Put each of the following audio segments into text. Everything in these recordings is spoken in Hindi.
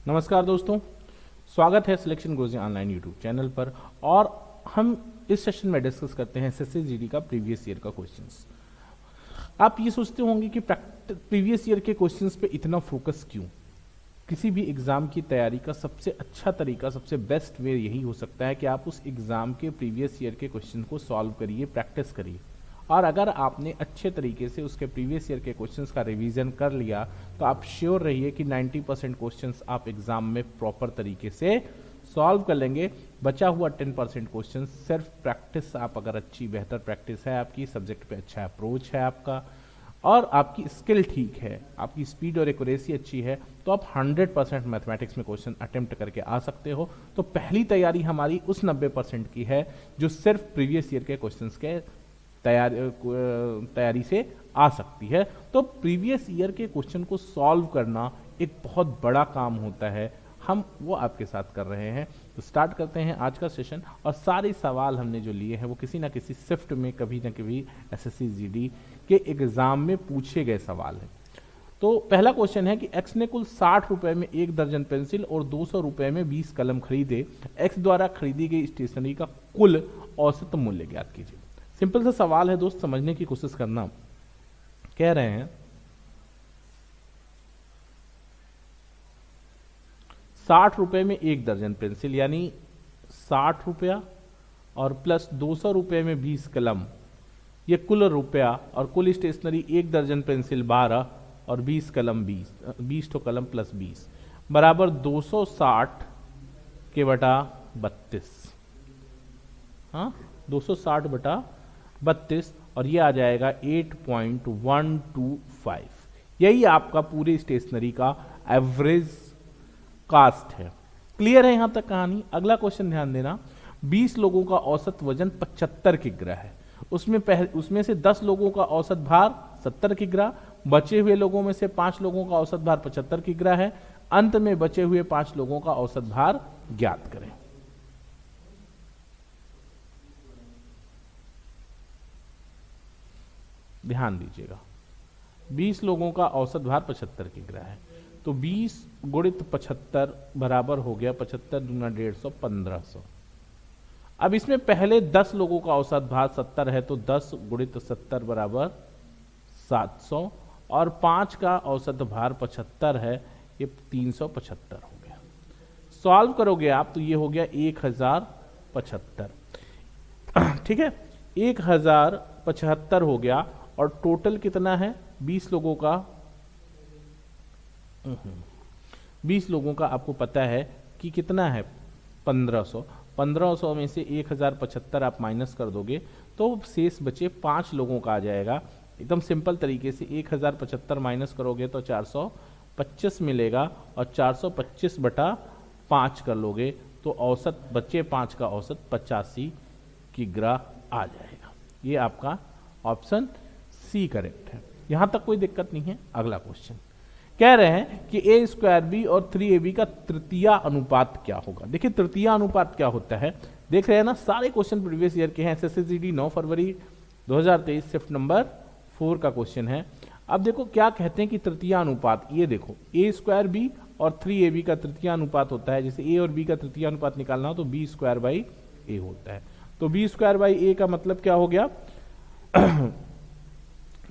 नमस्कार दोस्तों, स्वागत है सिलेक्शन गुरुजी ऑनलाइन यूट्यूब चैनल पर। और हम इस सेशन में डिस्कस करते हैं एसएससी जीडी का प्रीवियस ईयर का क्वेश्चंस। आप ये सोचते होंगे कि प्रीवियस ईयर के क्वेश्चंस पे इतना फोकस क्यों। किसी भी एग्जाम की तैयारी का सबसे अच्छा तरीका, सबसे बेस्ट वे यही हो सकता है कि आप उस एग्जाम के प्रीवियस ईयर के क्वेश्चन को सॉल्व करिए, प्रैक्टिस करिए। और अगर आपने अच्छे तरीके से उसके प्रीवियस ईयर के क्वेश्चंस का रिवीजन कर लिया तो आप श्योर रहिए कि 90% क्वेश्चंस आप एग्जाम में प्रॉपर तरीके से सॉल्व कर लेंगे। बचा हुआ 10% क्वेश्चंस सिर्फ प्रैक्टिस, आप अगर अच्छी बेहतर प्रैक्टिस है आपकी, सब्जेक्ट पे अच्छा अप्रोच है आपका और आपकी स्किल ठीक है, आपकी स्पीड और एक्यूरेसी अच्छी है, तो आप 100% मैथमेटिक्स में क्वेश्चन अटेम्प्ट करके आ सकते हो। तो पहली तैयारी हमारी उस 90% की है जो सिर्फ प्रीवियस ईयर के क्वेश्चंस के तैयारी से आ सकती है। तो प्रीवियस ईयर के क्वेश्चन को सॉल्व करना एक बहुत बड़ा काम होता है, हम वो आपके साथ कर रहे हैं। तो स्टार्ट करते हैं आज का सेशन। और सारे सवाल हमने जो लिए हैं वो किसी ना किसी शिफ्ट में कभी ना कभी एसएससी जीडी के एग्जाम में पूछे गए सवाल हैं। तो पहला क्वेश्चन है कि एक्स ने कुल 60 रुपए में 1 दर्जन पेंसिल और 200 रुपए में 20 कलम खरीदे। एक्स द्वारा खरीदी गई स्टेशनरी का कुल औसत मूल्य ज्ञात कीजिए। सिंपल सा सवाल है दोस्त, समझने की कोशिश करना। कह रहे हैं 60 रुपए में 1 दर्जन पेंसिल, यानी 60 रुपया और प्लस 200 रुपए में 20 कलम, ये कुल रुपया। और कुल स्टेशनरी 1 दर्जन पेंसिल 12 और 20 कलम 20 तो कलम प्लस 20 बराबर 260 के बटा 32। हाँ, 260 बटा 32 और ये आ जाएगा 8.125। यही आपका पूरे स्टेशनरी का एवरेज कास्ट है। क्लियर है यहां तक कहानी। अगला क्वेश्चन ध्यान देना। 20 लोगों का औसत वजन 75 किग्रा है। उसमें से 10 लोगों का औसत भार 70 किग्रा, बचे हुए लोगों में से 5 लोगों का औसत भार 75 किग्रा है। अंत में बचे हुए 5 लोगों का औसत भार ज्ञात करें। ध्यान दीजिएगा, 20 लोगों का औसत भार 75 किग्रा है, तो 20 गुणित 75 बराबर हो गया 75 दूना 150 1500। अब इसमें पहले 10 लोगों का औसत भार 70 है, तो 10 गुणित 70 बराबर 700 और 5 का औसत भार 75 है, ये 375 हो गया। सॉल्व करोगे आप तो ये हो गया 1075। ठीक है, 1075 हो गया। और टोटल कितना है 20 लोगों का? 20 लोगों का आपको पता है कि कितना है 1500। 1500 में से 1075 आप माइनस कर दोगे तो शेष बचे 5 लोगों का आ जाएगा। एकदम सिंपल तरीके से 1075 माइनस करोगे तो 425 मिलेगा और 425 बटा 5 कर लोगे तो औसत बचे 5 का औसत 85 किग्रा आ जाएगा। ये आपका ऑप्शन सी करेक्ट है। यहां तक कोई दिक्कत नहीं है। अगला क्वेश्चन कह रहे हैं कि ए स्क्वायर बी और 3ab का तृतीय अनुपात क्या होगा। देखिए तृतीय अनुपात क्या होता है, देख रहे हैं ना, सारे क्वेश्चन प्रीवियस ईयर के हैं। एसएससी जीडी 9 फरवरी 2023 शिफ्ट नंबर 4 का क्वेश्चन है। अब देखो क्या कहते हैं कि तृतीय अनुपात, ये देखो ए स्क्वायर बी और 3ab का तृतीय अनुपात होता है। जैसे ए और बी का तृतीय अनुपात निकालना हो तो बी स्क्वायर बाई ए होता है। तो बी स्क्वायर बाई ए का मतलब क्या हो गया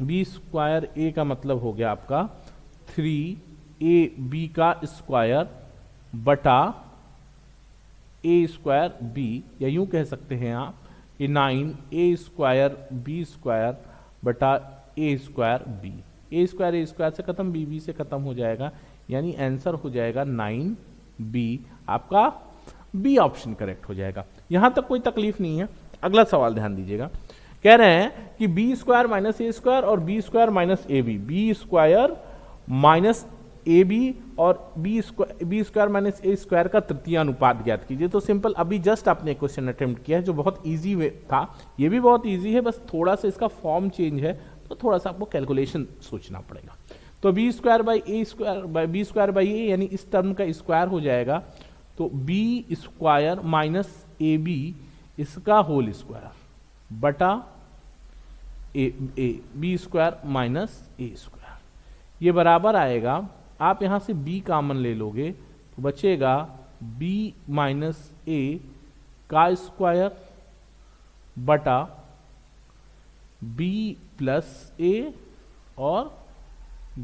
बी स्क्वायर ए का मतलब हो गया आपका 3ab का स्क्वायर बटा ए स्क्वायर बी, या यूं कह सकते हैं आप कि 9a स्क्वायर बी स्क्वायर बटा ए स्क्वायर बी। ए स्क्वायर से खत्म, बी से खत्म हो जाएगा, यानी आंसर हो जाएगा 9b। आपका बी ऑप्शन करेक्ट हो जाएगा। यहां तक कोई तकलीफ नहीं है। अगला सवाल ध्यान दीजिएगा। कह रहे हैं कि b square minus a square और b square minus a b square minus a b और b square minus a square का तृतीय अनुपात ज्ञात कीजिए। तो सिंपल, अभी जस्ट आपने क्वेश्चन अटेम्प्ट किया है जो बहुत इजी था। ये भी बहुत इजी है, बस थोड़ा सा इसका फॉर्म चेंज है तो थोड़ा सा आपको कैलकुलेशन सोचना पड़ेगा। तो b square by a square by b square by a, यानी इस टर्म का स्क्वायर हो जाएगा, तो b square minus a b इसका होल स्क्वायर बटा a b square minus a square, ये बराबर आएगा। आप यहां से b कॉमन ले लोगे तो बचेगा बी माइनस ए का स्क्वायर बटा बी प्लस ए और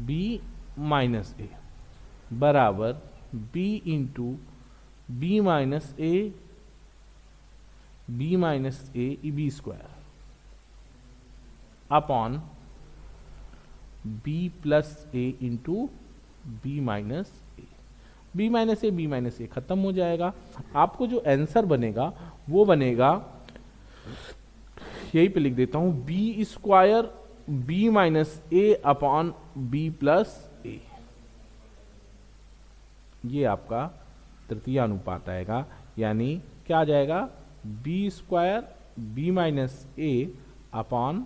बी माइनस ए बराबर b into b minus a b square upon b plus a into b minus a. B minus a खत्म हो जाएगा। आपको जो आंसर बनेगा वो बनेगा, यही पे लिख देता हूं, बी स्क्वायर बी माइनस ए अपॉन बी प्लस ए। ये आपका तृतीय अनुपात आएगा, यानी क्या आ जाएगा, बी स्क्वायर बी माइनस ए अपॉन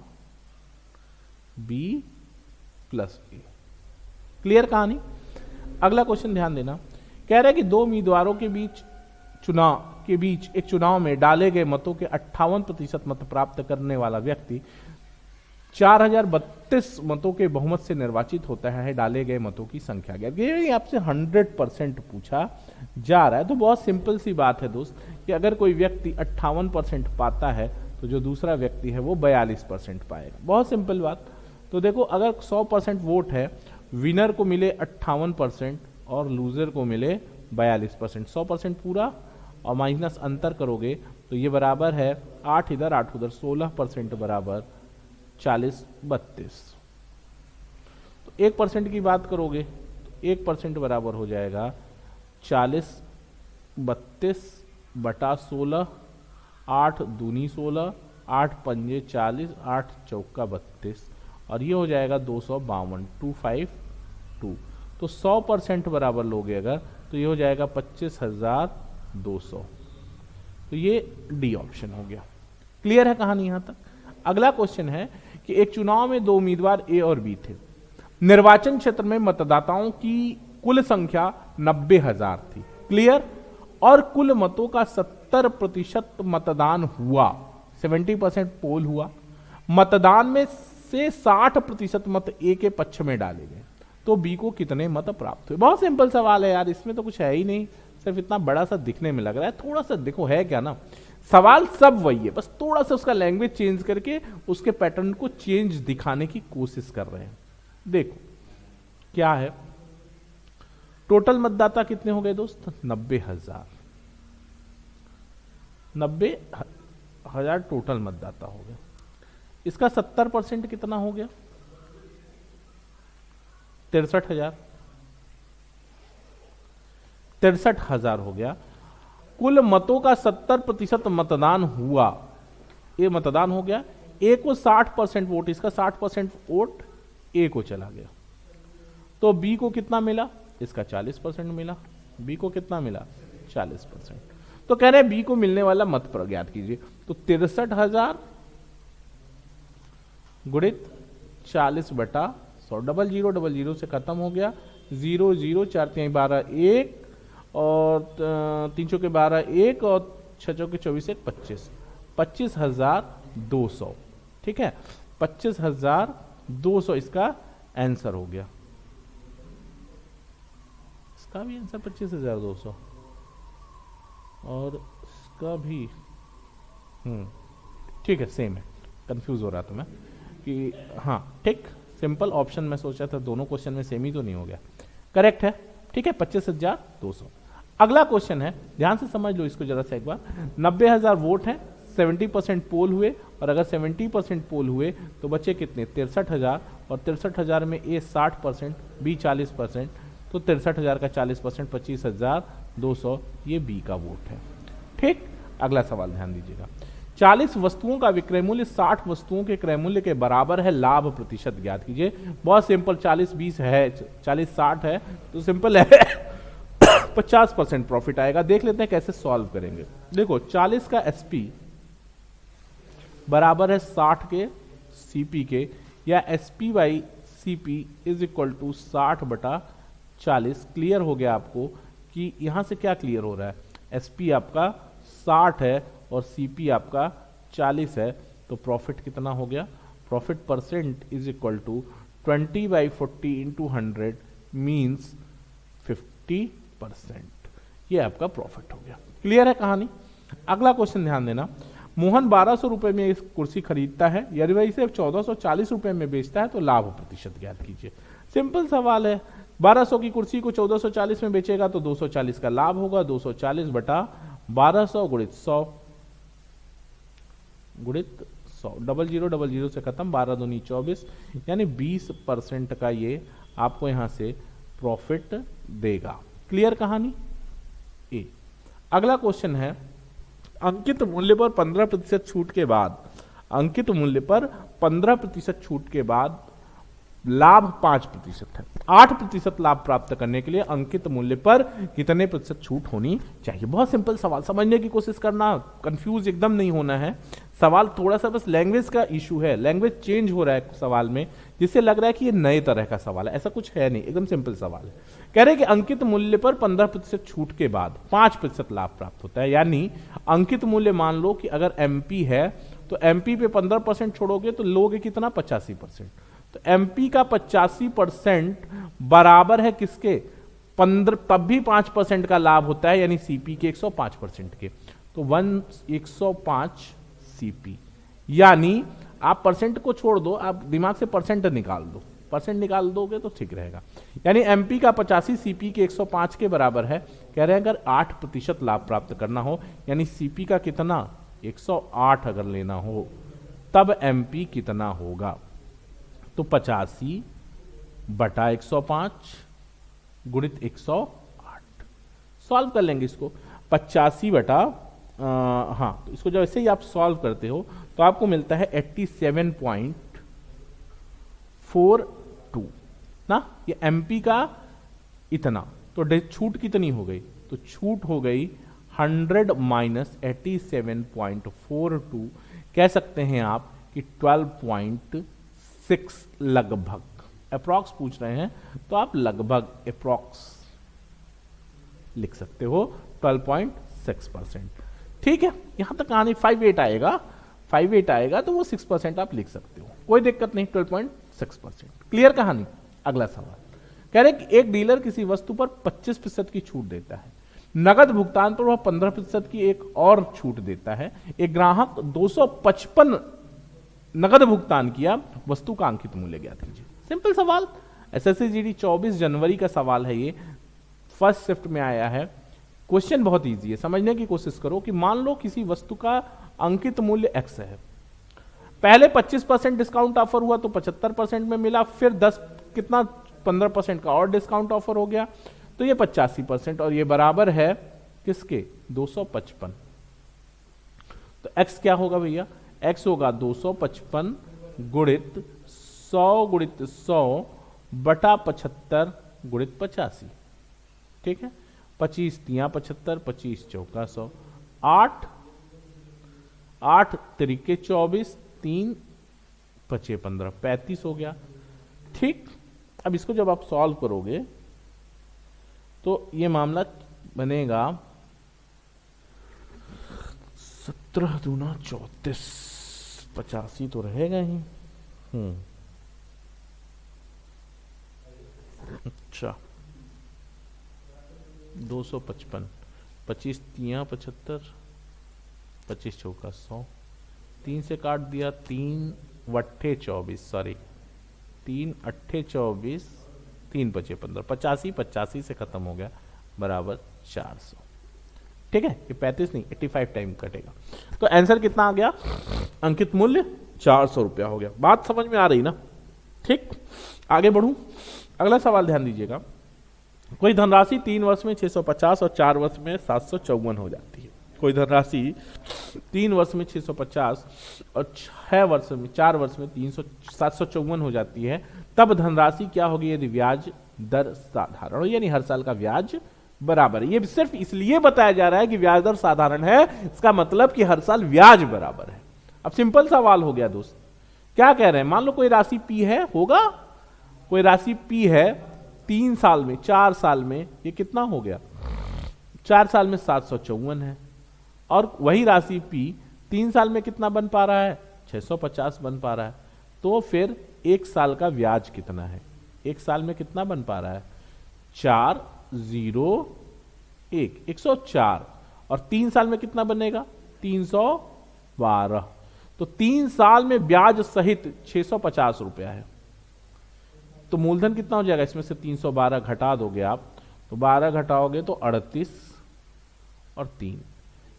बी प्लस ए। क्लियर कहानी। अगला क्वेश्चन ध्यान देना, कह रहा है कि दो उम्मीदवारों के बीच एक चुनाव में डाले गए मतों के 58% मत प्राप्त करने वाला व्यक्ति 4032 मतों के बहुमत से निर्वाचित होता है। डाले गए मतों की संख्या क्या? ये आपसे 100% पूछा जा रहा है, तो बहुत सिंपल सी बात है दोस्त कि अगर कोई व्यक्ति 58% पाता है तो जो दूसरा व्यक्ति है वो 42% पाएगा। बहुत सिंपल बात। तो देखो, अगर 100% वोट है, विनर को मिले 58% और लूजर को मिले 42%, 100% पूरा और माइनस अंतर करोगे तो ये बराबर है 8 इधर 8 उधर, 16% बराबर 40-32। तो 1% की बात करोगे तो 1% बराबर हो जाएगा 40-32 बटा 16, 8 दूनी 16, 8 पंजे 40, 8 चौका 32 और ये हो जाएगा 252, 252। तो 100% बराबर लोगे अगर तो ये हो जाएगा 25,200। तो ये डी ऑप्शन हो गया। क्लियर है कहानी यहां तक। अगला क्वेश्चन है कि एक चुनाव में दो उम्मीदवार ए और बी थे। निर्वाचन क्षेत्र में मतदाताओं की कुल संख्या 90,000 थी। क्लियर। और कुल मतों का 70% मतदान हुआ, 70% पोल हुआ। मतदान में से 60% मत ए के पक्ष में डाले गए, तो बी को कितने मत प्राप्त हुए? बहुत सिंपल सवाल है यार, इसमें तो कुछ है ही नहीं, सिर्फ इतना बड़ा सा दिखने में लग रहा है। थोड़ा सा देखो है क्या ना, सवाल सब वही है, बस थोड़ा सा उसका लैंग्वेज चेंज करके उसके पैटर्न को चेंज दिखाने की कोशिश कर रहे हैं। देखो क्या है, टोटल मतदाता कितने हो गए दोस्त? 90,000। 90,000 टोटल मतदाता हो गए। इसका 70% कितना हो गया? 63,000। 63,000 हो गया। कुल मतों का 70% मतदान हुआ, ये मतदान हो गया। ए को 60% वोट, इसका 60% वोट ए को चला गया। तो बी को कितना मिला? इसका 40% मिला। बी को कितना मिला? 40%। तो कह रहे हैं बी को मिलने वाला मत पर ज्ञात कीजिए। तो 63,000 गुणित 40 बटा 100, 0000 से खत्म हो गया। 0 0 4 3 12 1 और 3 चौके 12 1 और 6 चौके 24 1 25, 25,200। ठीक है, 25,200 इसका आंसर हो गया। इसका भी आंसर 25,200 और इसका भी ठीक है, सेम है। कंफ्यूज हो रहा था मैं कि हाँ ठीक, सिंपल ऑप्शन में सोचा था, दोनों क्वेश्चन में सेम ही तो नहीं हो गया। करेक्ट है। ठीक है, 25,200। अगला क्वेश्चन है, ध्यान से समझ लो इसको जरा सा एक बार। 90,000 वोट हैं, 70% पोल हुए और अगर 70% पोल हुए तो बचे कितने? 63,000 और 63,000 में ए 60%, बी 40%, तो 63,000 का 40% 25,200, ये बी का वोट है। ठीक। अगला सवाल ध्यान दीजिएगा। 40 वस्तुओं का विक्रय मूल्य 60 वस्तुओं के क्रय मूल्य के बराबर है, लाभ प्रतिशत ज्ञात कीजिए। बहुत सिंपल, 40-20 है, 40-60 है तो सिंपल है 50% प्रॉफिट आएगा। देख लेते हैं कैसे सॉल्व करेंगे। देखो 40 का एसपी बराबर है 60 के सीपी के, या SP by CP is equal to 60 बटा 40। क्लियर हो गया आपको कि यहां से क्या क्लियर हो रहा है? एसपी आपका 60 है और सीपी आपका 40 है, तो प्रॉफिट कितना हो गया? Profit percent is equal to 20/40 into 100 means 50%। ये आपका प्रॉफिट हो गया। क्लियर है कहानी। अगला क्वेश्चन ध्यान देना, मोहन 1200 रुपए में इस कुर्सी खरीदता है, यदि वह इसे 1440 रुपए में बेचता है तो लाभ प्रतिशत ज्ञात कीजिए। सिंपल सवाल है, 1200 की कुर्सी को 1440 में बेचेगा तो 240 का लाभ होगा, 240 बटा 1200 गुणित 100 गुणित 100, 0000 से खत्म, 12 दूनी 24, यानी 20% का ये आपको यहां से प्रॉफिट देगा। क्लियर कहानी। ए अगला क्वेश्चन है, अंकित मूल्य पर 15% छूट के बाद, अंकित मूल्य पर 15% छूट के बाद लाभ 5% है। 8% लाभ प्राप्त करने के लिए अंकित मूल्य पर कितने प्रतिशत छूट होनी चाहिए। बहुत सिंपल सवाल, समझने की कोशिश करना, कंफ्यूज एकदम नहीं होना है। सवाल थोड़ा सा बस लैंग्वेज का इशू है, लैंग्वेज चेंज हो रहा है सवाल में, जिससे लग रहा है कि ये नए तरह का सवाल है। ऐसा कुछ है नहीं, एकदम सिंपल सवाल है। कह रहे कि अंकित मूल्य पर 15% छूट के बाद 5% लाभ प्राप्त होता है। यानी अंकित मूल्य मान लो कि अगर एमपी है तो एमपी पे 15% छोड़ोगे तो लोगे कितना, 85%। तो एमपी का 85% बराबर है किसके, 15, तब भी 5% का लाभ होता है, यानी सीपी के 105% के। तो 105 सीपी, यानी आप परसेंट को छोड़ दो, आप दिमाग से परसेंट निकाल दो, परसेंट निकाल दोगे तो ठीक रहेगा। यानी एमपी का 85 सीपी के 105 के बराबर है। कह रहे हैं अगर 8% लाभ प्राप्त करना हो, यानी सीपी का कितना, 108 अगर लेना हो, तब एमपी कितना होगा, तो 85 बटा 105 गुणित 108। सॉल्व कर लेंगे इसको, 85 बटा हाँ, तो इसको जब ऐसे ही आप सॉल्व करते हो तो आपको मिलता है 87.42 ना, ये एमपी का इतना, तो छूट कितनी हो गई, तो छूट हो गई 100 माइनस 87.42, कह सकते हैं आप कि 12.6 लगभग, अप्रॉक्स पूछ रहे हैं तो आप लगभग अप्रॉक्स लिख सकते हो, 12.6%। ठीक है, यहां तक कहानी 58 आएगा, 58 आएगा तो वो 6% आप लिख सकते हो, कोई दिक्कत नहीं, 12.6%। क्लियर कहानी। अगला सवाल कह रहे कि एक डीलर किसी वस्तु पर 25% की छूट देता है, नगद भुगतान पर वह 15% की एक और छूट देता है। एक ग्राहक 255 नगद भुगतान किया, वस्तु का अंकित मूल्य ज्ञात कीजिए। सिंपल सवाल, एसएससी जीडी 24 जनवरी का सवाल है, ये फर्स्ट शिफ्ट में आया है। क्वेश्चन बहुत इजी है, समझने की कोशिश करो कि मान लो किसी वस्तु का अंकित मूल्य x है, पहले 25% डिस्काउंट ऑफर हुआ तो 75% में मिला, फिर 10 कितना 15% का और डिस्काउंट ऑफर हो गया तो ये 85%, और ये बराबर है किसके, 255। तो x क्या होगा भैया, x होगा 255 गुणित 100 गुणित 100 बटा 75 गुणित 85। ठीक है, 25 तिया 75, 25 चौका 100, 8 तरीके 24, 3 पचे 15, 35 हो गया। ठीक, अब इसको जब आप सॉल्व करोगे तो ये मामला बनेगा 17 दूना 34, 85 तो रहेगा ही। अच्छा, 255, 25 तिया 75, 25 चौका 100, 3 से काट दिया, 3 वट्ठे 24, सॉरी 3 अट्ठे 24, 3 पचे 15, 85, 85 से खत्म हो गया, बराबर 400। ठीक है, ये 35 नहीं 85 टाइम कटेगा, तो आंसर कितना आ गया, अंकित मूल्य 400 रुपया हो गया। बात समझ में आ रही ना। ठीक, आगे बढ़ूं, अगला सवाल ध्यान दीजिएगा। कोई धनराशि 3 वर्ष में 650 और 4 वर्ष में 754 हो जाती है। कोई धनराशि 3 वर्ष में 650 और 4 वर्ष में 754 हो जाती है, तब धनराशि क्या होगी यदि ब्याज दर साधारण हो, यानी हर साल का ब्याज बराबर है। ये सिर्फ इसलिए बताया जा रहा है कि ब्याज दर साधारण है, इसका मतलब कि हर साल ब्याज बराबर है। अब सिंपल सवाल हो गया दोस्त, क्या कह रहे हैं, मान लो कोई राशि P है, होगा कोई राशि P है 3 साल में, 4 साल में ये कितना हो गया, 4 साल में 754 है, और वही राशि P 3 साल में कितना बन पा रहा है, 650 बन पा रहा है। तो फिर 1 साल का ब्याज कितना है, 1 साल में कितना बन पा रहा है, 40 104 और 3 साल में कितना बनेगा 312। तो 3 साल में ब्याज सहित 650 रुपया है। तो मूलधन कितना हो जाएगा, इसमें से 312 घटा दोगे आप, तो 12 घटाओगे तो 38 और 3,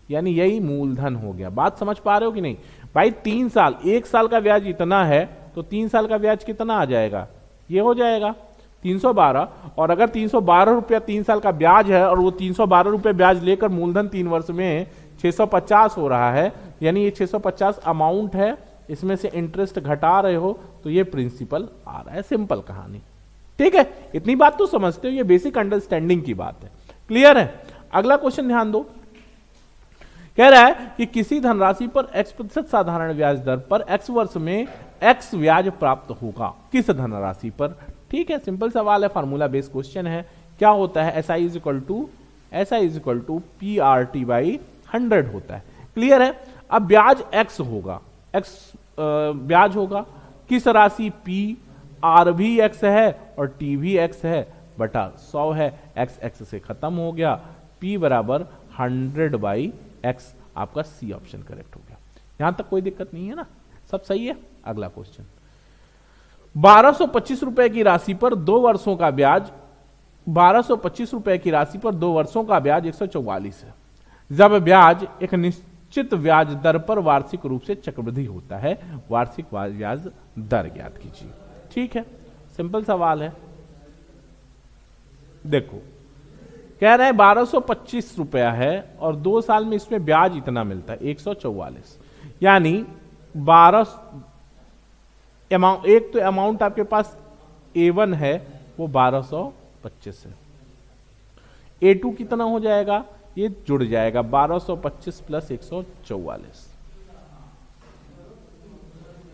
यानी यही मूलधन हो गया। बात समझ पा रहे हो कि नहीं भाई? 3 साल, 1 साल का ब्याज इतना है तो 3 साल का ब्याज कितना आ जाएगा, ये हो जाएगा 312। और अगर 312 रुपया 3 साल का ब्याज है और वो 312 रुपये ब्याज लेकर मूलधन 3 वर्ष में 650 हो रहा है, यानी ये 650 अमाउंट है, इसमें से इंटरेस्ट घटा रहे हो तो ये प्रिंसिपल आ रहा है। सिंपल कहानी, ठीक है? इतनी बात तो समझते हो, ये बेसिक अंडरस्टैंडिंग की बात है। क्लियर है? अगला क्वेश्चन ध्यान दो, कह रहा है कि किसी धनराशि पर x% साधारण ब्याज दर पर x वर्ष में x ब्याज प्राप्त होगा, किस धनराशि पर? ठीक है, सिंपल सवाल है, फार्मूला बेस्ड क्वेश्चन है। क्या होता है, SI is equal to PRT/100 होता है। क्लियर है? अब ब्याज x होगा, x ब्याज होगा, किस राशि? P, R भी x है और T भी x है, बटा 100 है, x से खत्म हो गया, P बराबर 100/x, आपका C ऑप्शन करेक्ट हो गया। यहां तक कोई दिक्कत नहीं है ना, सब सही है। अगला क्वेश्चन, 1225 रुपए की राशि पर 2 वर्षों का ब्याज, 1225 रुपए की राशि पर 2 वर्षों का ब्याज 144 है। जब ब्याज एक निश्चित ब्याज दर पर वार्षिक रूप से चक्रवृद्धि होता है, वार्षिक ब्याज दर ज्ञात कीजिए। ठीक है, सिंपल सवाल है। देखो, कह रहे हैं 1225 रुपया है और 2 साल में इसमें ब्याज इतना मिलता है 144, यानी 12 अमाउंट, एक तो अमाउंट आपके पास A1 है वो 1225 है, A2 कितना हो जाएगा, ये जुड़ जाएगा 1225 प्लस 144,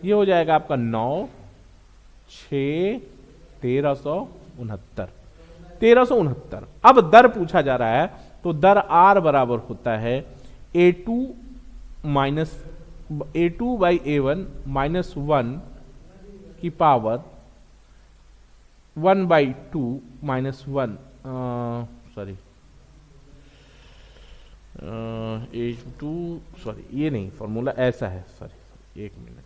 ये हो जाएगा आपका 9, 6, 1369। अब दर पूछा जा रहा है तो दर R बराबर होता है A2/A1 माइनस 1 की power 1/2 minus 1, sorry A2, sorry ये नहीं, फॉर्मूला ऐसा है, सॉरी 1 मिनट,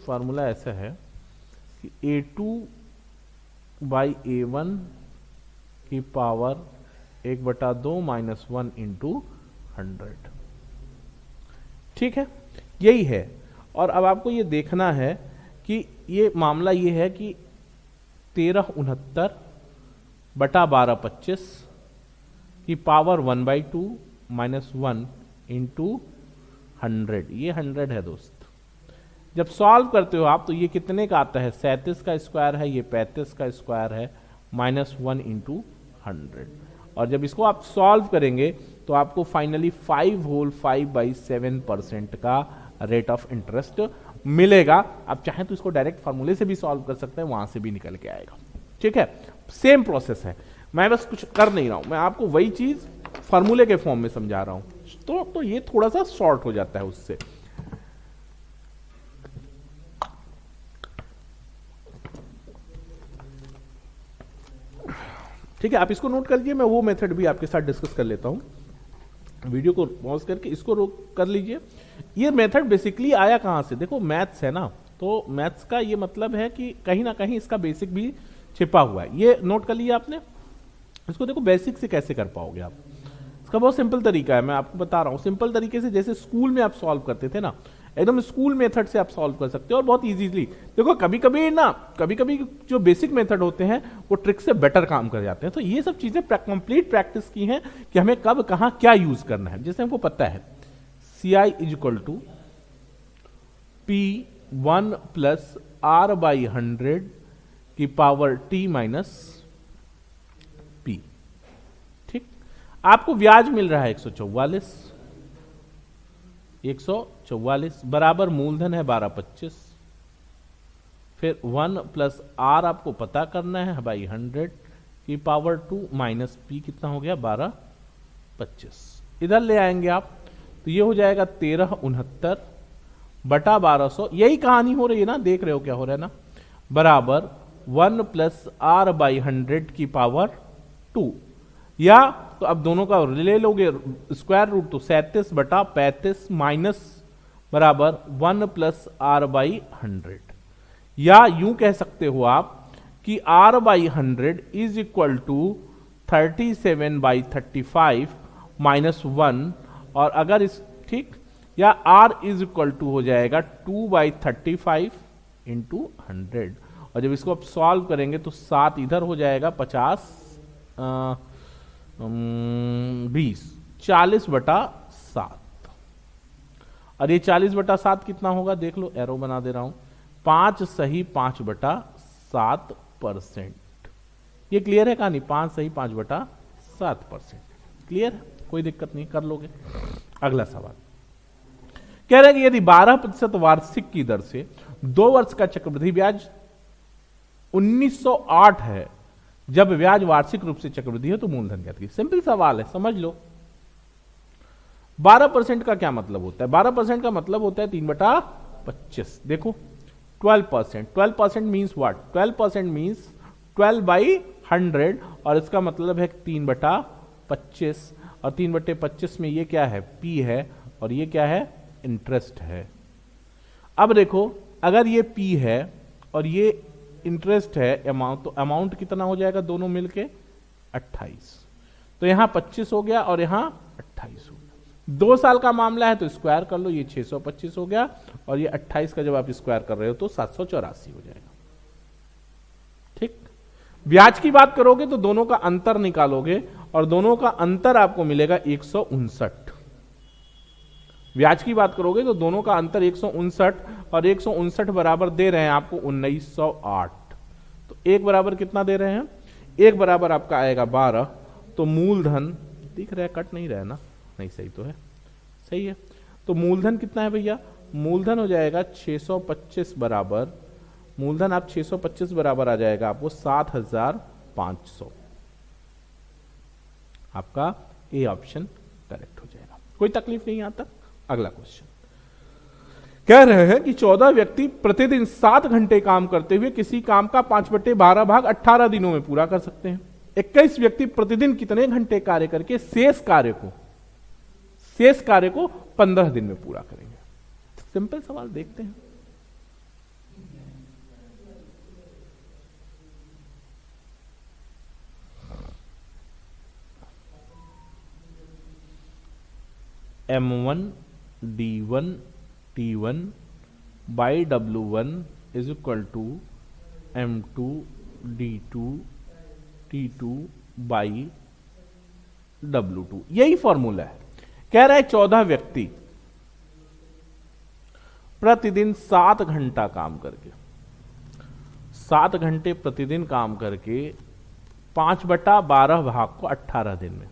फार्मूला ऐसा है कि A2/A1 की पावर 1/2 माइनस 1 इंटू 100। ठीक है, यही है। और अब आपको ये देखना है कि ये मामला ये है कि 1369/1225 की पावर 1/2 माइनस 1 इंटू 100, ये 100 है दोस्त। जब सॉल्व करते हो आप तो ये कितने का आता है, 37 का स्क्वायर है, ये 35 का स्क्वायर है, माइनस 1 इंटू 100। और जब इसको आप सॉल्व करेंगे तो आपको फाइनली 5 होल 5/7% का रेट ऑफ इंटरेस्ट मिलेगा। आप चाहें तो इसको डायरेक्ट फार्मूले से भी सॉल्व कर सकते हैं, वहां से भी निकल के आएगा। ठीक है, सेम प्रोसेस है, मैं बस कुछ कर नहीं रहा हूं, मैं आपको वही चीज फार्मूले के फॉर्म में समझा रहा हूं, तो ये थोड़ा सा शॉर्ट हो जाता है उससे। ठीक है, आप इसको नोट कर लीजिए, मैं वो मेथड भी आपके साथ डिस्कस कर लेता हूं। वीडियो को पॉज करके इसको रोक कर लीजिए। ये मेथड बेसिकली आया कहां से, देखो मैथ्स है ना, तो मैथ्स का ये मतलब है कि कहीं ना कहीं इसका बेसिक भी छिपा हुआ है। ये नोट कर लिया आपने, इसको देखो बेसिक से कैसे कर पाओगे आप। इसका बहुत सिंपल तरीका है, मैं आपको बता रहा हूं। सिंपल तरीके से जैसे स्कूल में आप सॉल्व करते थे ना, एकदम स्कूल मेथड से आप सॉल्व कर सकते हो और बहुत इजीली। देखो कभी कभी जो बेसिक मेथड होते हैं वो ट्रिक से बेटर काम कर जाते हैं। तो ये सब चीजें कंप्लीट प्रैक्टिस की हैं कि हमें कब कहां क्या यूज करना है। जैसे हमको पता है CI is equal to P1 plus R/100 की पावर T माइनस P। ठीक, आपको ब्याज मिल रहा है 144 बराबर मूलधन है 1225, फिर 1 प्लस R आपको पता करना है बाई 100 की पावर 2 माइनस P कितना हो गया 1225। इधर ले आएंगे आप तो ये हो जाएगा 1369/1200, यही कहानी हो रही है ना, देख रहे हो क्या हो रहा है ना, बराबर 1 प्लस आर बाई 100 की पावर 2, या तो अब दोनों का ले लोगे स्क्वायर रूट, तो 37/35 माइनस बराबर 1 प्लस आर बाई 100, या यूं कह सकते हो आप कि R by 100 is equal to 37/35 minus 1, और अगर इस ठीक, या r इज इक्वल टू हो जाएगा 2/35 इंटू 100, और जब इसको आप सॉल्व करेंगे तो 7 इधर हो जाएगा 50 20 40/7, और ये 40/7 कितना होगा देख लो, एरो बना दे रहा हूं, 5 सही 5/7%। ये क्लियर है कहानी, 5 सही 5/7%। क्लियर है, कोई दिक्कत नहीं, कर लोगे। अगला सवाल कह रहा है कि यदि 12% वार्षिक की दर से 2 वर्ष का चक्रवृद्धि ब्याज 1908 है, जब ब्याज वार्षिक रूप से चक्रवृद्धि है तो मूलधन ज्ञात कीजिए। सिंपल सवाल है, समझ लो। 12% का क्या मतलब होता है? 12% का मतलब होता है 3/25। देखो 12%, 12% मीन्स व्हाट? 12% मीन्स 12/100, और इसका मतलब है 3/25, और 3/25 में ये क्या है? P है, और ये क्या है? इंटरेस्ट है। अब देखो अगर ये P है और ये इंटरेस्ट है अमाउंट, तो अमाउंट कितना हो जाएगा दोनों मिलके? 28। तो यहां 25 हो गया और यहां 28 हो गया। 2 साल का मामला है तो स्क्वायर कर लो, ये 625 हो गया, और ये 28 का जब आप स्क्वायर कर रहे हो तो 784 हो जाएगा। ठीक। ब्याज की बात करोगे तो दोनों का अंतर निकालोगे, और दोनों का अंतर आपको मिलेगा 159। ब्याज की बात करोगे तो दोनों का अंतर 159, और 159 बराबर दे रहे हैं आपको 1908। तो एक बराबर कितना दे रहे हैं? एक बराबर आपका आएगा 12। तो मूलधन दिख रहा है, कट नहीं रहा है ना? नहीं, सही तो है, सही है। तो मूलधन कितना है भैया? मूलधन हो जाएगा 625 बराबर, मूलधन आप 625 बराबर आ जाएगा आपको 7500। आपका ए ऑप्शन करेक्ट हो जाएगा, कोई तकलीफ नहीं आता। अगला क्वेश्चन कह रहे हैं कि 14 व्यक्ति प्रतिदिन 7 घंटे काम करते हुए किसी काम का 5/12 भाग 18 दिनों में पूरा कर सकते हैं। 21 व्यक्ति प्रतिदिन कितने घंटे कार्य करके शेष कार्य को 15 दिन में पूरा करेंगे? सिंपल सवाल, देखते हैं। M1 D1 T1 by W1 is equal to M2 D2 T2 by W2, यही फॉर्मूला है। कह रहा है 14 व्यक्ति प्रतिदिन 7 घंटा काम करके, 7 घंटे प्रतिदिन काम करके 5/12 भाग को 18 दिन में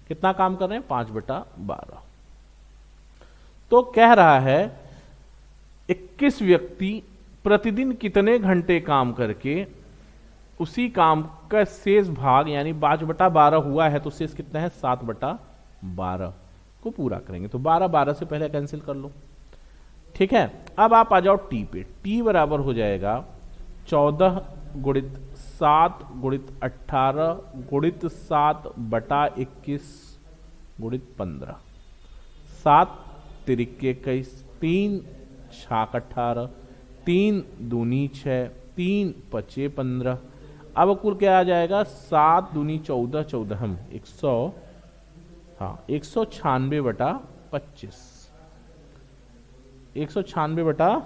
कितना काम कर रहे हैं? 5/12। तो कह रहा है 21 व्यक्ति प्रतिदिन कितने घंटे काम करके उसी काम का शेष भाग यानी 5/12 हुआ है, तो शेष कितना है? 7/12 को पूरा करेंगे। तो 12 से पहले कैंसिल कर लो, ठीक है। अब आप आ जाओ टी पे। टी बराबर हो जाएगा 14 गुणित 7 गुणित 18 गुणित 7/21 गुणित 15। 7 तिरिके 21, 3 छाक 18, 3 दूनी 6, 3 पचे 15। अब कुल क्या आ जाएगा? 7 दूनी 14, 14 हम 100, हाँ 196/25, 196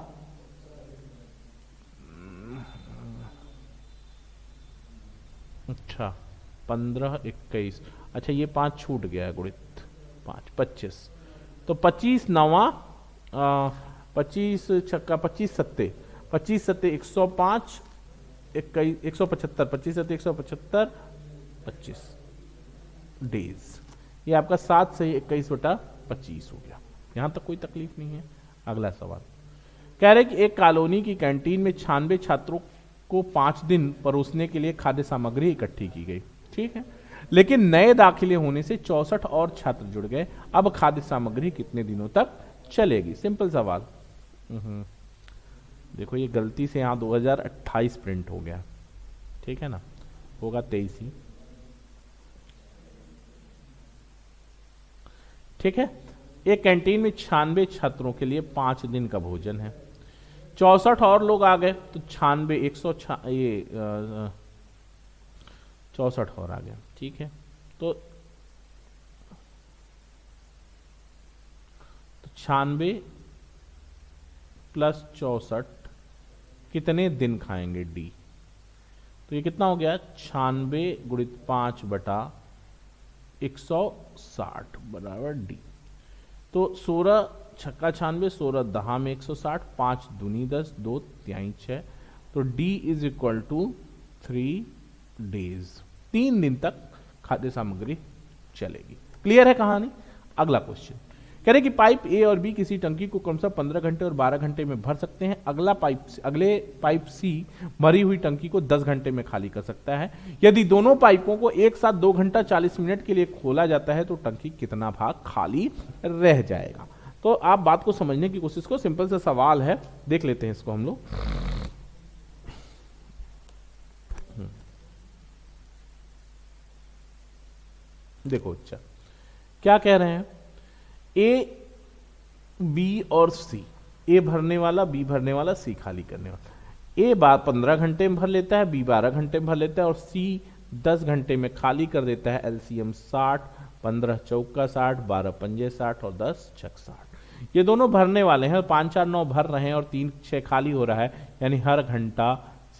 अच्छा 15 21, अच्छा ये 5 छूट गया है, गुणित 5 25, तो 25 9 25 छक्का 25 सत्ते 25 सत्ते 105 21 175 25 सत्ते 175 25 डेज। ये आपका 7 से 21/25 हो गया। यहां तक कोई तकलीफ नहीं है। अगला सवाल कह रहे कि एक कॉलोनी की कैंटीन में 96 छात्रों को 5 दिन परोसने के लिए खाद्य सामग्री इकट्ठी की गई, ठीक है। लेकिन नए दाखिले होने से 64 और छात्र जुड़ गए। अब खाद्य सामग्री कितने दिनों तक चलेगी? सिंपल सवाल। देखो ये गलती से यहाँ 2028 प्रिंट हो गया, ठीक है ना, होगा 23 ही, ठीक है। एक कैंटीन में 96 छात्रों के लिए 5 दिन का भोजन है, 64 और लोग आ गए तो 96 ये 64 और आ गया, ठीक है। तो 96 प्लस 64 कितने दिन खाएंगे डी, तो ये कितना हो गया 96 गुणित 5 बटा 160 बराबर डी। तो 16 छक्का 96, 16 दहा में 160, 5 दूनी 10, 2 त्याई 6, तो D is equal to 3 days, 3 दिन तक खाद्य सामग्री चलेगी। क्लियर है कहानी। अगला क्वेश्चन कह रहे कि पाइप ए और बी किसी टंकी को क्रमशः 15 घंटे और 12 घंटे में भर सकते हैं। अगले पाइप सी भरी हुई टंकी को 10 घंटे में खाली कर सकता है। यदि दोनों पाइपों को एक साथ 2 घंटा 40 मिनट के लिए खोला जाता है तो टंकी कितना भाग खाली रह जाएगा। तो आप बात को समझने की कोशिश को, सिंपल सा सवाल है, देख लेते हैं इसको हम लोग। देखो अच्छा क्या कह रहे हैं, ए बी और सी, ए भरने वाला, बी भरने वाला, सी खाली करने वाला। ए 15 घंटे में भर लेता है, बी 12 घंटे में भर लेता है और सी 10 घंटे में खाली कर देता है। एलसीएम 60, 15 चौका 60, 12 पंजे 60 और 10 छक 60। ये दोनों भरने वाले हैं, 5 4 9 भर रहे हैं और 3 6 खाली हो रहा है, यानी हर घंटा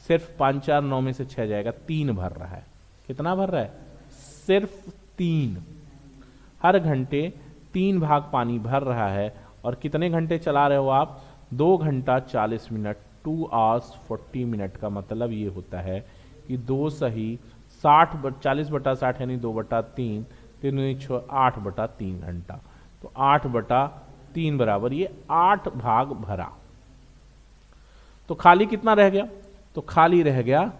सिर्फ 5 4 9 में से 6 जाएगा, 3 भर रहा है। कितना भर रहा है, सिर्फ 3, हर घंटे 3 भाग पानी भर रहा है। और कितने घंटे चला रहे हो आप, 2 घंटा 40 मिनट, 2 आवर्स 40 मिनट। का मतलब ये होता है कि 2 सही 40 बटा 60 यानी 2 बटा 3, 3 8 बटा 3 घंटा, तो 8 बटा 3 बराबर ये 8 भाग भरा। तो खाली कितना रह गया, तो खाली रह गया,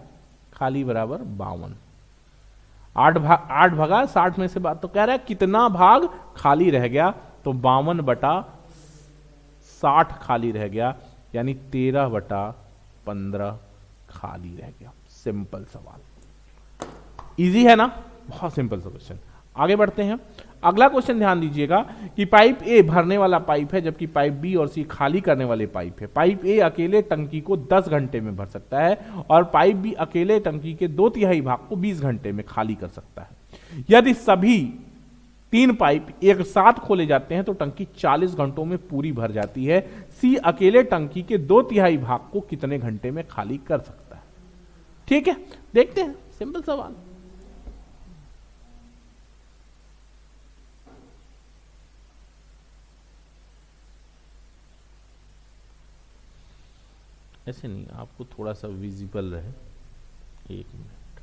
खाली बराबर 52। 8 भागा 60 में से बात, तो कह रहा है कितना भाग खाली रह गया, तो 52 बटा 60 खाली रह गया, यानी 13 बटा 15 खाली रह गया। सिंपल सवाल, इजी है ना, बहुत सिंपल सा क्वेश्चन। आगे बढ़ते हैं। अगला क्वेश्चन ध्यान दीजिएगा कि पाइप ए भरने वाला पाइप है, जबकि पाइप बी और सी खाली करने वाले पाइप है। पाइप ए अकेले टंकी को 10 घंटे में भर सकता है और पाइप बी अकेले टंकी के 2/3 भाग को 20 घंटे में खाली कर सकता है। यदि सभी 3 पाइप एक साथ खोले जाते हैं तो टंकी 40 घंटों में पूरी भर जाती है। सी अकेले टंकी के 2/3 भाग को कितने घंटे में खाली कर सकता है। ठीक है, देखते हैं, सिंपल सवाल। ऐसे नहीं, आपको थोड़ा सा विजिबल रहे। 1 मिनट,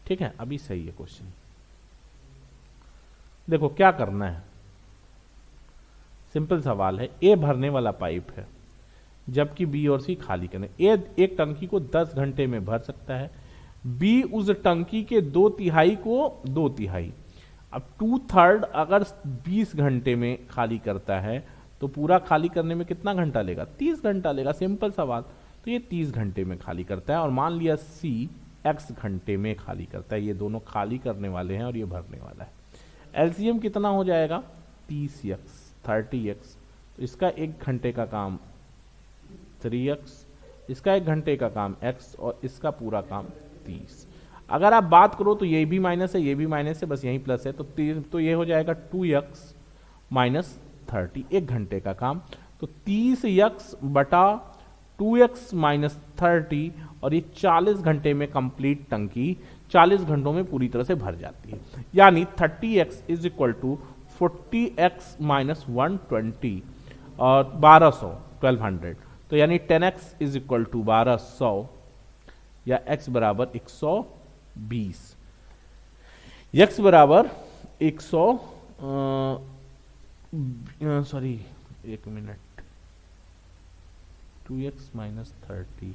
ठीक है, अभी सही है क्वेश्चन। देखो क्या करना है, सिंपल सवाल है। ए भरने वाला पाइप है, जबकि बी और सी खाली करने। ए एक टंकी को 10 घंटे में भर सकता है, बी उस टंकी के 2/3 को 2/3, अब 2/3 अगर 20 घंटे में खाली करता है तो पूरा खाली करने में कितना घंटा लेगा, 30 घंटा लेगा। सिंपल सवाल। तो ये 30 घंटे में खाली करता है और मान लिया सी x घंटे में खाली करता है। ये दोनों खाली करने वाले हैं और ये भरने वाला है। एलसीएम कितना हो जाएगा, 30x 30x, तो इसका 1 घंटे का काम 3x, इसका 1 घंटे का काम x और इसका पूरा काम 30। अगर आप बात करो तो ये भी माइनस है, ये भी माइनस है, बस यही प्लस है, तो ये हो जाएगा 2x माइनस 30, 1 घंटे का काम। तो 30x बटा 2x माइनस 30, और ये 40 घंटे में कंप्लीट टंकी 40 घंटों में पूरी तरह से भर जाती है। यानी 30x is equal to 40x minus 120 और 1200, तो यानी 10x इज इक्वल टू 1200 या x बराबर 120। x बराबर 100 सॉरी 1 मिनट, 2x माइनस 30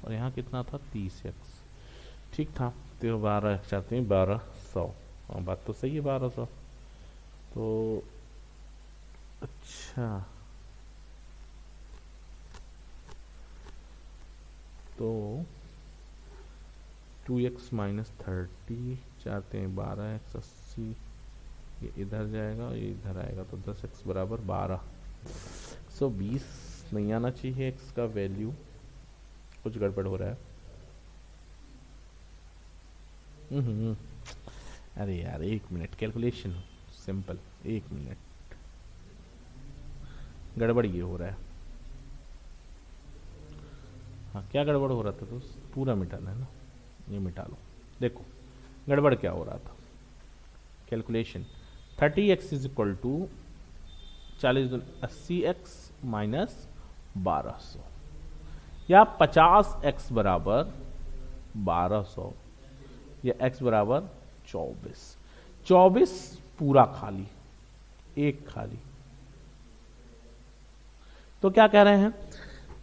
और यहाँ कितना था 30x, ठीक था। तो 12x चाहते हैं 1200, बात तो सही है 1200। तो अच्छा तो 2x माइनस 30, 4 3 12, x 80, ये इधर जाएगा और ये इधर आएगा, तो 10x बराबर 12। 120 नहीं आना चाहिए x का वैल्यू, कुछ गड़बड़ हो रहा है। अरे यार 1 मिनट, कैलकुलेशन सिंपल, 1 मिनट, गड़बड़ ये हो रहा है। हाँ क्या गड़बड़ हो रहा था? तो पूरा मिटाना है ना, ये मिटा लो। देखो गड़बड़ क्या हो रहा था, calculation 30x is equal to 40 80x minus 1200, या 50x बराबर 1200, या x बराबर 24 पूरा खाली, एक खाली। तो क्या कह रहे हैं,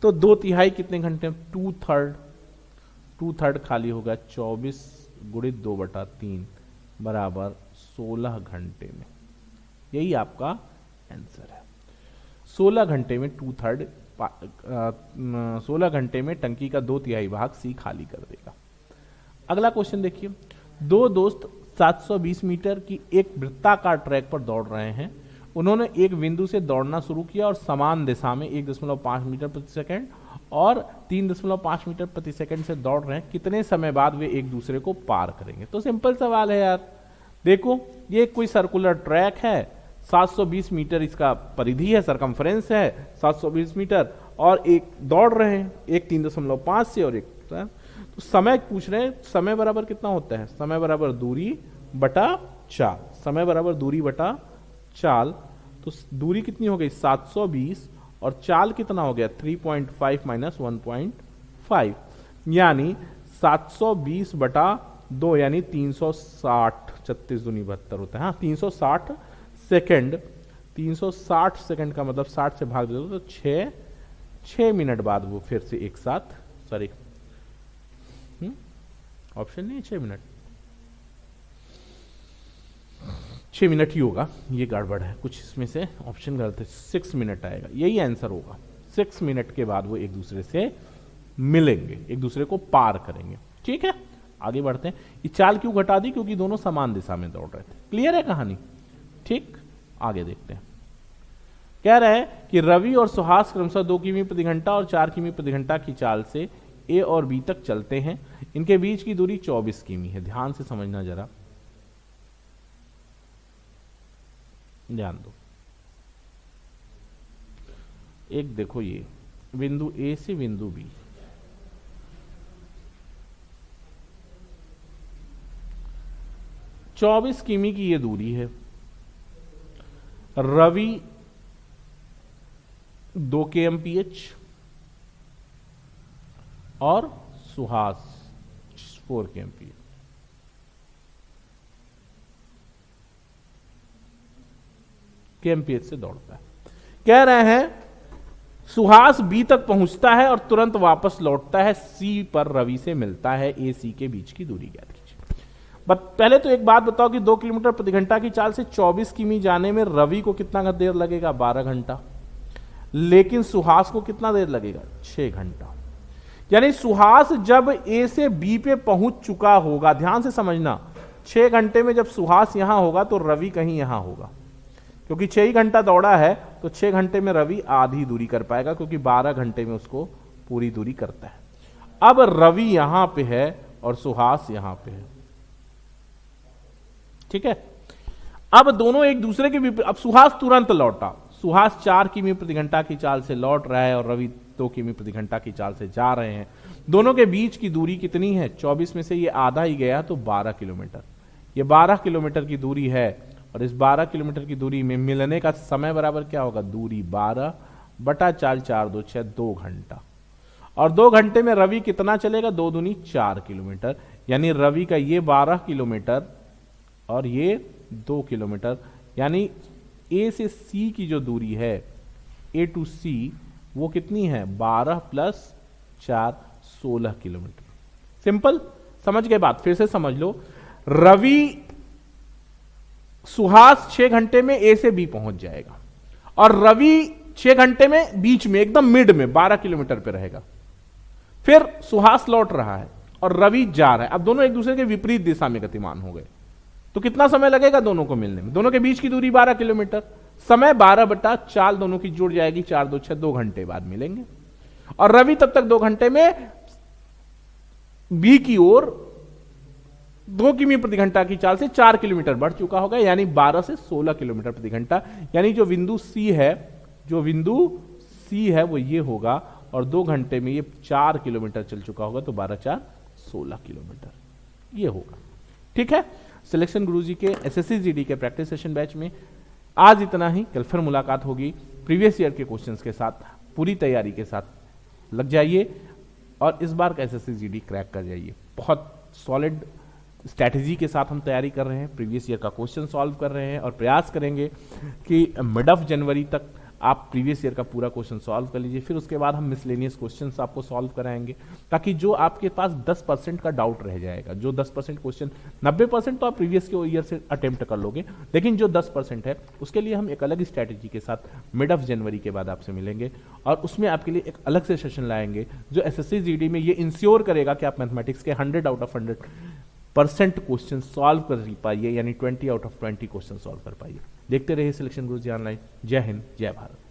तो 2/3 कितने घंटे, 2/3 खाली होगा, 24 गुणित 2/3 बराबर 16 घंटे में। यही आपका आंसर है। 16 घंटे में 2/3, 16 घंटे में टंकी का 2/3 भाग सी खाली कर देगा। अगला क्वेश्चन देखिए, दो दोस्त 720 मीटर की एक वृत्ताकार ट्रैक पर दौड़ रहे हैं। उन्होंने एक बिंदु से दौड़ना शुरू किया और समान दिशा में 1.5 मीटर प्रति सेकंड और 3.5 मीटर प्रति सेकंड से दौड़ रहे हैं। कितने समय बाद वे एक दूसरे को पार करेंगे? तो सिंपल सवाल है यार। देखो ये कोई सर्कुलर ट्रैक है, 720 मीटर इसका परिधि है, सरकमफ्रेंस है 720 मीटर, और एक दौड़ रहे हैं, एक 3.5 से और एक, तो समय पूछ रहे हैं, समय बराबर कितना होता है? समय बराबर दूरी बटा चाल। समय बराबर दूरी बटा चाल, तो दूरी कितनी हो गई 720, और चाल कितना हो गया 3.5 माइनस 1.5, यानी 720 बटा 2 यानी 360, 36 दूनी 72 होता है। हाँ 360 सेकंड, 360 सेकंड का मतलब 60 से भाग दे दो तो 6 मिनट बाद वो फिर से एक साथ, सॉरी ऑप्शन नहीं, 6 मिनट, 6 मिनट ही होगा, ये गड़बड़ है कुछ, इसमें से ऑप्शन गलत है, 6 मिनट आएगा, यही आंसर होगा। 6 मिनट के बाद वो एक दूसरे से मिलेंगे, एक दूसरे को पार करेंगे। ठीक है आगे बढ़ते हैं। ये चाल क्यों घटा दी? क्योंकि दोनों समान दिशा में दौड़ रहे थे। क्लियर है कहानी? ठीक, आगे देखते हैं। कह रहा है कि रवि और सुहास क्रमशः 2 किमी प्रति घंटा और 4 किमी प्रति घंटा की चाल से ए और बी तक चलते हैं। इनके बीच की दूरी 24 किमी है। ध्यान से समझना जरा, ध्यान दो। एक देखो ये बिंदु ए से बिंदु बी, चौबीस किमी की ये दूरी है। रवि 2 kmph और सुहास 4 kmph। kmph से दौड़ता है। कह रहे हैं सुहास बी तक पहुंचता है और तुरंत वापस लौटता है, सी पर रवि से मिलता है, ए सी के बीच की दूरी ज्ञात कीजिए। पहले तो एक बात बताओ कि 2 किलोमीटर प्रति घंटा की चाल से 24 किमी जाने में रवि को कितना देर लगेगा? 12 घंटा। लेकिन सुहास को कितना देर लगेगा? 6 घंटा। यानी सुहास जब ए से बी पे पहुंच चुका होगा, ध्यान से समझना, 6 घंटे में जब सुहास यहां होगा तो रवि कहीं यहां होगा, क्योंकि 6 घंटा दौड़ा है तो 6 घंटे में रवि आधी दूरी कर पाएगा, क्योंकि 12 घंटे में उसको पूरी दूरी करता है। अब रवि यहां पे है और सुहास यहां पे है, ठीक है। अब दोनों एक दूसरे के अब सुहास तुरंत लौटा, सुहास 4 किमी प्रति घंटा की चाल से लौट रहा है और रवि 2 किमी प्रति घंटा की चाल से जा रहे हैं। दोनों के बीच की दूरी कितनी है? 24 में से ये आधा ही गया तो 12 किलोमीटर। ये 12 किलोमीटर की दूरी है और इस 12 किलोमीटर की दूरी में मिलने का समय बराबर क्या होगा? दूरी 12 बटा 4, 4 2 6, 2 घंटा। और 2 घंटे में रवि कितना चलेगा? 2 दूनी 4 किलोमीटर। यानी रवि का ये 12 किलोमीटर और ये 2 किलोमीटर, यानी ए से सी की जो दूरी है, ए टू सी, वो कितनी है? 12 प्लस 4, 16 किलोमीटर। सिंपल, समझ गए बात? फिर से समझ लो। रवि सुहास 6 घंटे में ए से बी पहुंच जाएगा और रवि 6 घंटे में बीच में एकदम मिड में 12 किलोमीटर पे रहेगा। फिर सुहास लौट रहा है और रवि जा रहा है। अब दोनों एक दूसरे के विपरीत दिशा में गतिमान हो गए, तो कितना समय लगेगा दोनों को मिलने में? दोनों के बीच की दूरी 12 किलोमीटर, समय 12/4 दोनों की जुड़ जाएगी, 4 2 6, 2 घंटे बाद मिलेंगे। और रवि तब तक 2 घंटे में बी की ओर 2 किमी प्रति घंटा की चाल से 4 किलोमीटर बढ़ चुका होगा, यानी 12 से 16 किलोमीटर प्रति घंटा। यानी जो बिंदु सी है वो ये होगा, और 2 घंटे में ये 4 किलोमीटर चल चुका होगा, तो 12 4 16 किलोमीटर ये होगा। ठीक है, सिलेक्शन गुरुजी के एसएससी जीडी के प्रैक्टिस सेशन बैच में आज इतना ही। कल फिर मुलाकात होगी प्रीवियस ईयर के क्वेश्चंस के साथ। पूरी तैयारी के साथ लग जाइए और इस बार का एसएससी जीडी क्रैक कर जाइए। बहुत सॉलिड स्ट्रैटेजी के साथ हम तैयारी कर रहे हैं, प्रीवियस ईयर का क्वेश्चन सॉल्व कर रहे हैं और प्रयास करेंगे कि मिड ऑफ जनवरी तक आप प्रीवियस ईयर का पूरा क्वेश्चन सॉल्व कर लीजिए। फिर उसके बाद हम मिसलेनियस क्वेश्चंस आपको सॉल्व कराएंगे, ताकि जो आपके पास 10% का डाउट रह जाएगा, जो 10% क्वेश्चन, 90% तो आप प्रीवियस के ईयर से अटेम्प्ट कर लोगे, लेकिन जो 10% है उसके लिए हम एक अलग स्ट्रैटेजी के साथ मिड ऑफ जनवरी के बाद आपसे मिलेंगे और उसमें आपके लिए एक अलग से सेशन लाएंगे जो एसएससी जीडी में ये इंश्योर करेगा कि आप मैथमेटिक्स के 100 आउट ऑफ 100% क्वेश्चन सॉल्व कर पाइए, यानी 20 आउट ऑफ 20 क्वेश्चन सॉल्व कर पाइए। देखते रहिए सिलेक्शन गुरुजी ऑनलाइन। जय हिंद, जय भारत।